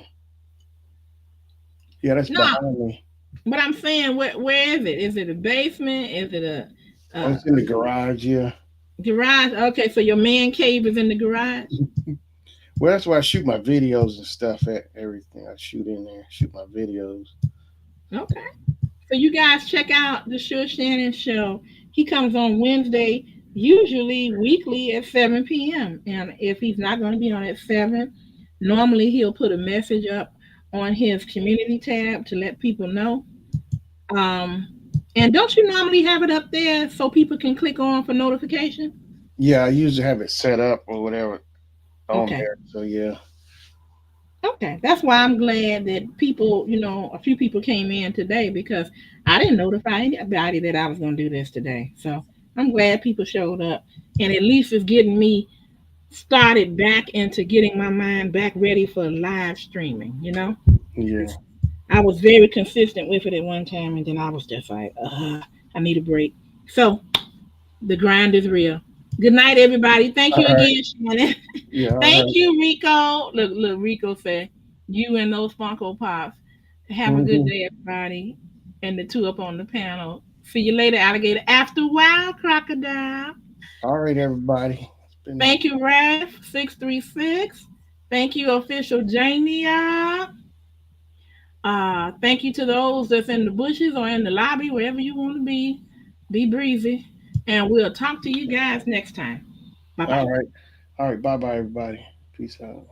Yeah, that's No, behind me. but I'm saying, where is it a basement, is it Oh, a it's in the garage. Yeah. garage? Okay, so your man cave is in the garage. Well, that's where I shoot my videos and stuff at. Everything I shoot in there, shoot my videos. Okay. So you guys check out the Sure Shannon show. He comes on Wednesday, usually weekly at 7 p.m. And if he's not going to be on at 7, normally he'll put a message up on his community tab to let people know. Um, and don't you normally have it up there so people can click on for notification? Yeah, I usually have it set up or whatever on Okay. there. So yeah. Okay. That's why I'm glad that people, a few people came in today because I didn't notify anybody that I was going to do this today. So I'm glad people showed up, and at least it's getting me started back into getting my mind back ready for live streaming. Yeah. I was very consistent with it at one time, and then I was just like, I need a break. So the grind is real. Good night, everybody. Thank All you right. again, Shannon. Yeah. All Thank right. you, Rico. Look, Rico said, you and those Funko Pops. Have a good Mm-hmm. day, everybody. And the two up on the panel. See you later, alligator. After a while, crocodile. All right, everybody. It's been. Thank you, Raf636. Thank you, official Jania. Thank you to those that's in the bushes or in the lobby, wherever you want to be. Be breezy. And we'll talk to you guys next time. Bye bye. All right. All right. Bye, bye, everybody. Peace out.